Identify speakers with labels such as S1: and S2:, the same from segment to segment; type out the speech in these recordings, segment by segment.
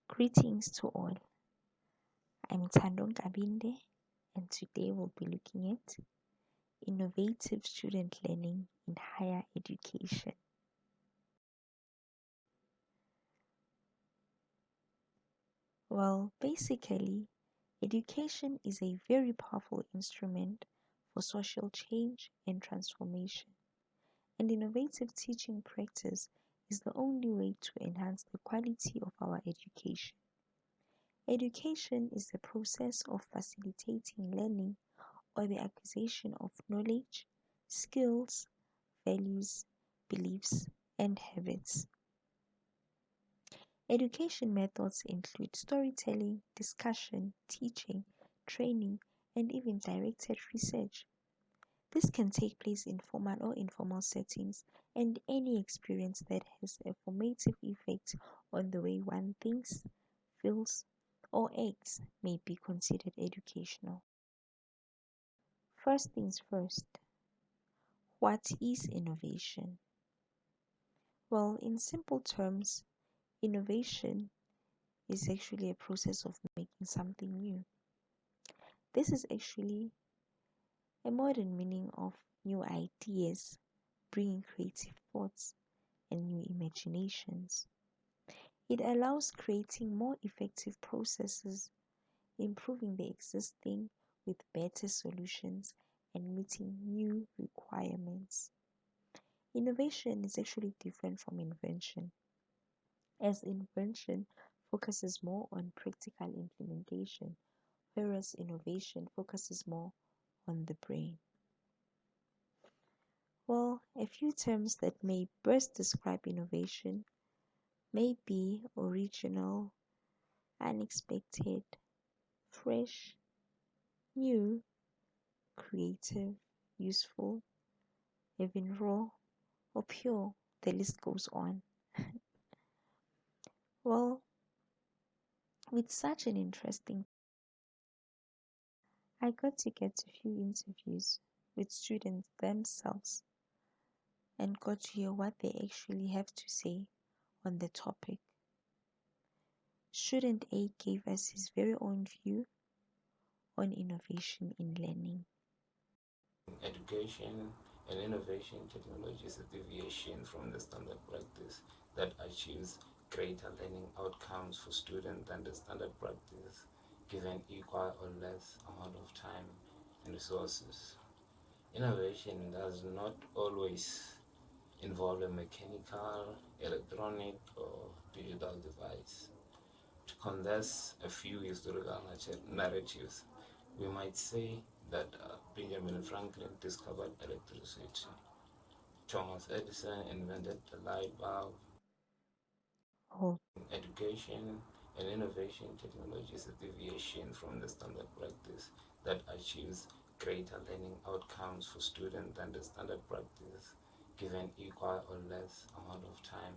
S1: Greetings to all. I'm Tandong Kabinde, and today we'll be looking at innovative student learning in higher education. Well, basically, education is a very powerful instrument for social change and transformation, and innovative teaching practice is the only way to enhance the quality of our education. Education is the process of facilitating learning or the acquisition of knowledge, skills, values, beliefs, and habits. Education methods include storytelling, discussion, teaching, training, and even directed research. This can take place in formal or informal settings, and any experience that has a formative effect on the way one thinks, feels, or acts may be considered educational. First things first, what is innovation? Well, in simple terms, innovation is actually a process of making something new. This is actually a modern meaning of new ideas, bringing creative thoughts and new imaginations. It allows creating more effective processes, improving the existing with better solutions, and meeting new requirements. Innovation is actually different from invention, as invention focuses more on practical implementation, whereas innovation focuses more on the brain. Well, a few terms that may best describe innovation may be original, unexpected, fresh, new, creative, useful, even raw, or pure. The list goes on. Well, with such an interesting, I got to get a few interviews with students themselves and got to hear what they actually have to say on the topic. Student A gave us his very own view on innovation in learning.
S2: Education and innovation technology is a deviation from the standard practice that achieves greater learning outcomes for students than the standard practice, given equal or less amount of time and resources. Innovation does not always involve a mechanical, electronic, or digital device. To condense a few historical narratives, we might say that Benjamin Franklin discovered electricity, Thomas Edison invented the light bulb.
S1: Oh,
S2: Education and innovation technology is a deviation from the standard practice that achieves greater learning outcomes for students than the standard practice, given equal or less amount of time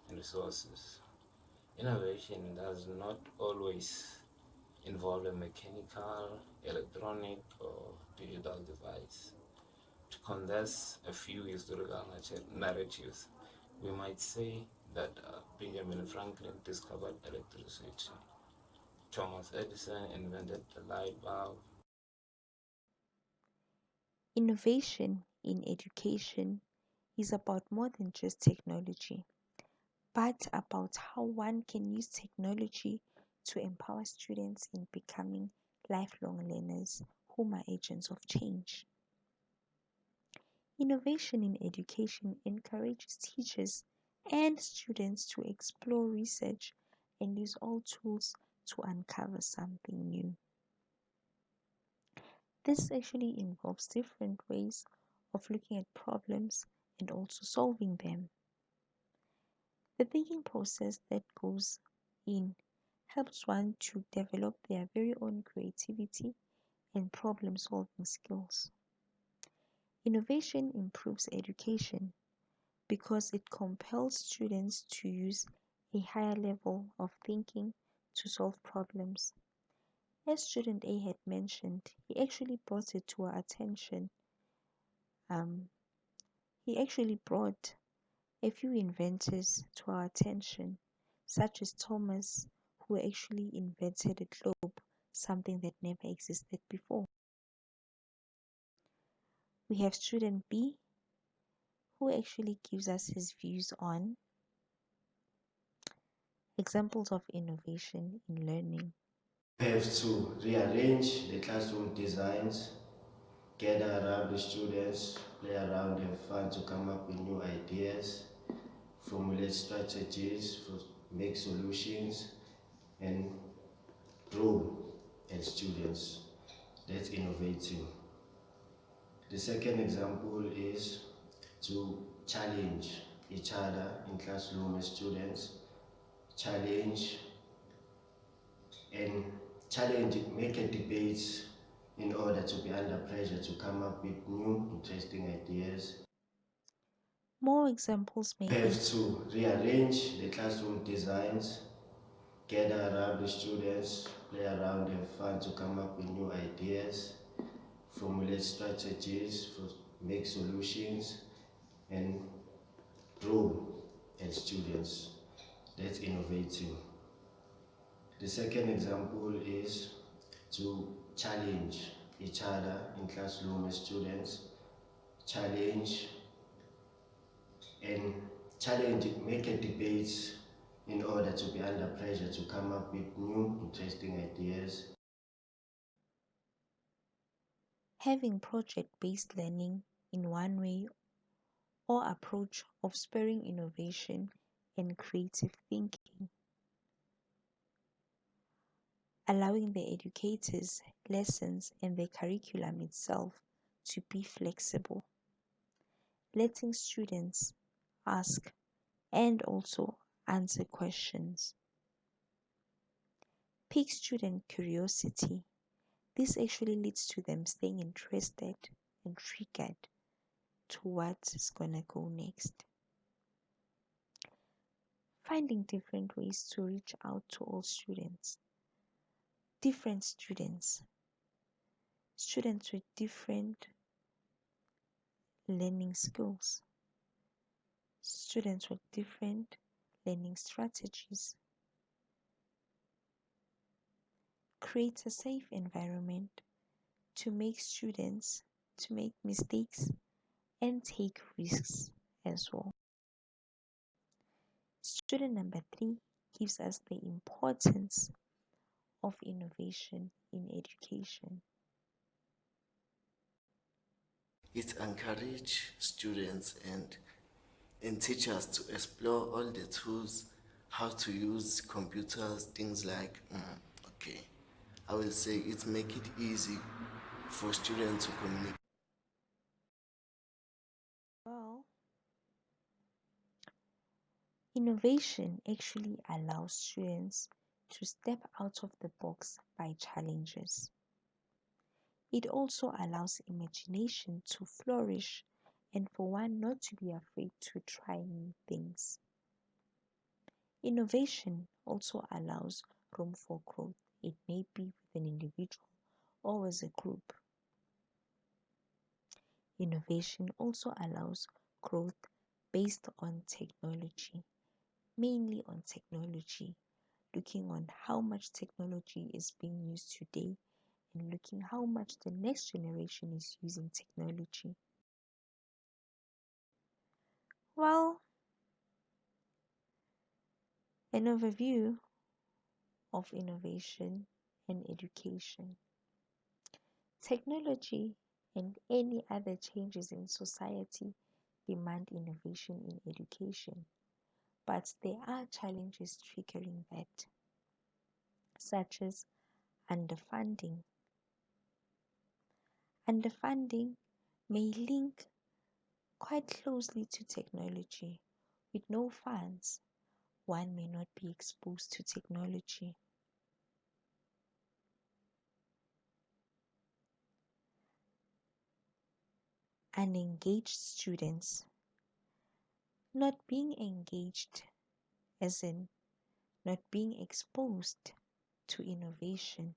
S2: and resources. Innovation does not always involve a mechanical, electronic, or digital device. To condense a few historical narratives, we might say that Benjamin Franklin discovered electricity, Thomas Edison invented the light bulb.
S1: innovation in education is about more than just technology, but about how one can use technology to empower students in becoming lifelong learners whom are agents of change. Innovation in education encourages teachers and students to explore research and use all tools to uncover something new. This actually involves different ways of looking at problems and also solving them. The thinking process that goes in helps one to develop their very own creativity and problem solving skills. Innovation improves education because it compels students to use a higher level of thinking to solve problems. As student A had mentioned, he actually brought it to our attention. Um, he actually brought a few inventors to our attention, such as Thomas, who actually invented a globe, something that never existed before. We have student B, who actually gives us his views on examples of innovation in learning.
S3: We have to rearrange the classroom designs, gather around the students, play around and fun to come up with new ideas, formulate strategies, make solutions, and grow as students. That's innovating. The second example is to challenge each other in classroom as students, challenge and make a debate in order to be under pressure to come up with new interesting ideas.
S1: More examples may
S3: We
S1: be
S3: have to rearrange the classroom designs, gather around the students, play around and fun to come up with new ideas, formulate strategies, make solutions, and grow as students. That's innovating. The second example is to challenge each other in classroom as students, challenge and make a debate in order to be under pressure to come up with new interesting ideas.
S1: having project-based learning in one way or approach of spurring innovation and creative thinking, allowing the educators, lessons, and the curriculum itself to be flexible, letting students ask and also answer questions. Pique student curiosity. This actually leads to them staying interested and triggered to what's gonna go next. Finding different ways to reach out to all students. Different students, students with different learning skills, students with different learning strategies. Create a safe environment to make students to make mistakes and take risks as well. Student number 3 gives us the importance of innovation in education.
S4: It encourages students and teachers to explore all the tools, how to use computers, things like, okay, I will say it make it easy for students to communicate.
S1: Well, innovation actually allows students to step out of the box by challenges. It also allows imagination to flourish and for one not to be afraid to try new things. Innovation also allows room for growth. It may be with an individual or as a group. Innovation also allows growth based on technology, mainly on technology, looking on how much technology is being used today and looking how much the next generation is using technology. Well, an overview of innovation and education. Technology and any other changes in society demand innovation in education, but there are challenges triggering that, such as underfunding. Underfunding may link quite closely to technology. With no funds, one may not be exposed to technology. Unengaged students, not being engaged, as in not being exposed to innovation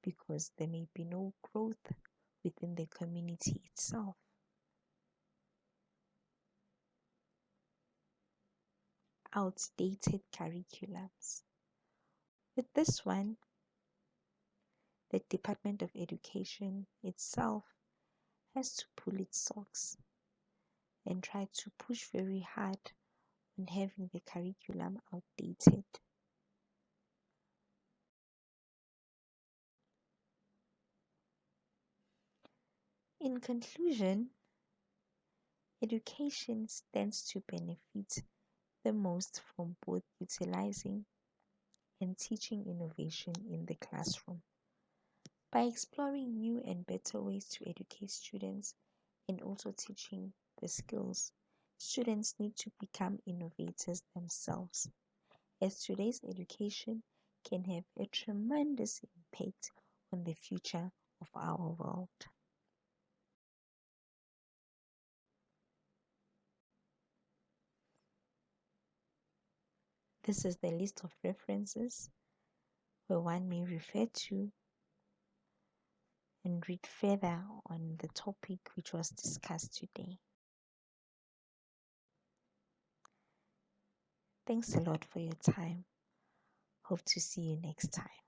S1: because there may be no growth within the community itself. Outdated curriculums. With this one, the Department of Education itself has to pull its socks and try to push very hard on having the curriculum outdated. In conclusion, education stands to benefit the most from both utilizing and teaching innovation in the classroom. By exploring new and better ways to educate students and also teaching the skills, students need to become innovators themselves, as today's education can have a tremendous impact on the future of our world. This is the list of references where one may refer to and read further on the topic which was discussed today. Thanks a lot for your time. Hope to see you next time.